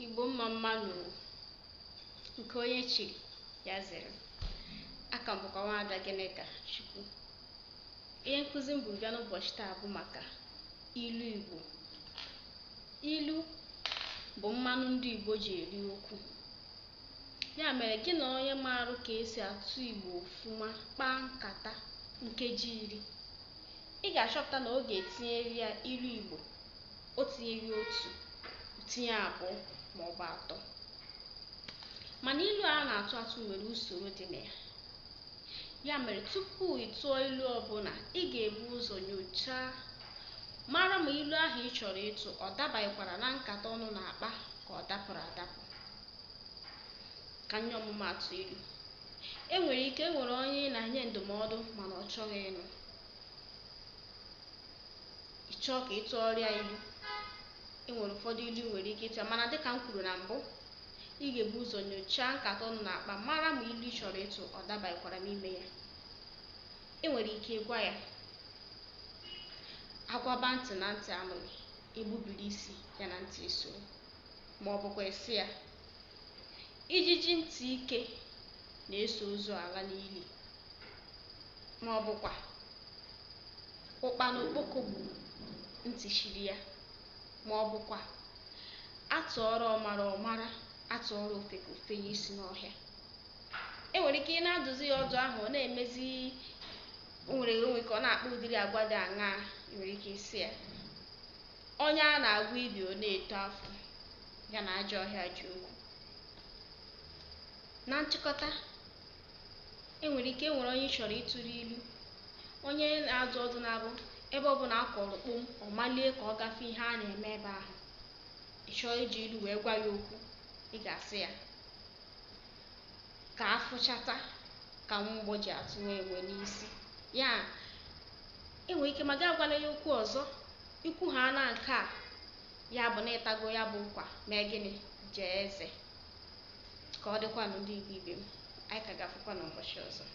Igbo mma mmanụ nke onye chiri ya zere. Aka m bụkwa Nwaada Gịnịka Chukwu. Ihe nkụzi m bụ bịa n'ụbọchị taa bụ maka ilu Igbo. Ilu bụ mmanụ ndị Igbo ji eri okwu. Ya mere gị na onye maara ka esi atụ Igbo ọfụma kpaa nkata nkeji 10, ị ga-achọpụta na ọ ga-etinyeri ya ilu Igbo, o tinyeri otu, tinye abụọ ma ọ bụ atọ. Mana ilu a na-atụ atụ nwere usoro dị na ya. Ya mere tupu ị tụọ ilu ọbụla, ị ga-ebu ụzọ nyochaa mara ma ilu ahụ ị chọrọ ịtụ ọ dabaghịkwara na nkata ọnụ na-akpa ka ọ dapụrụ adapụ. Ka nye ọmụmaatụ ilu. Enwere onye ị na-enye ndụmọdụ mana ọ chọghị ịnụ. Ị chọọ ka ị tụọrịa ilu. Enwere ụfọdụ ilu nwere ike ịtụ, mana dịka m kwuru na mbụ, ị ga-ebu ụzọ nyochaa nkata ọnụ na-akpa mara ma ilu ị chọrọ ịtụ ọ dabaghịkwara n'ime ya. Enwere ike ịgwa ya, agwaba ntị na ntị anụghị, egbubiri isi ya na ntị esoro. Ma ọ bụkwa esi ya, ijiji ntị ike na-eso ozu ala n'ili. Ma ọ bụkwa ụkpana okpoko bụ ntị chiri ya. Ma ọ bụkwa atụọrọ ọmara ọmara, atụọrọ ofeke ofenye isi n'ọhịa. Enwere ike ị na-adụzi ya ọdụ ahụ, ọ na-emezi onwe ka ọ na-akpa ụdịrị agwa dị aṅaa. Enwere ike isi ya, onye a na-agwa ibi ọ na-eto afọ, ya na ajọ ọhịa ji okwu. Na nchịkọta, enwere onye chọrọ ịtụrụ ilu, onye na-adụ ọdụ na-abụ ebe ọbụla a kọrọ kpom, ọ malie ka ọ gafee ihe a na-eme ebe ahụ. Ị chọọ iji ilu wee gwa ya okwu, ị ga-asị ya, ka afụchata ka mgbọ ji atụ nwa enwe n'isi. Ya enwere ike ma gị agwala ya okwu ọzọ, ikwu ha na nke a, ya bụ na ịtago ya bụ nkwa mee gịnị, jee eze. Ka ọ dịkwanụ ndị Igbo ibe m, anyị ka ga-afụkwa n'ụbọchị ọzọ.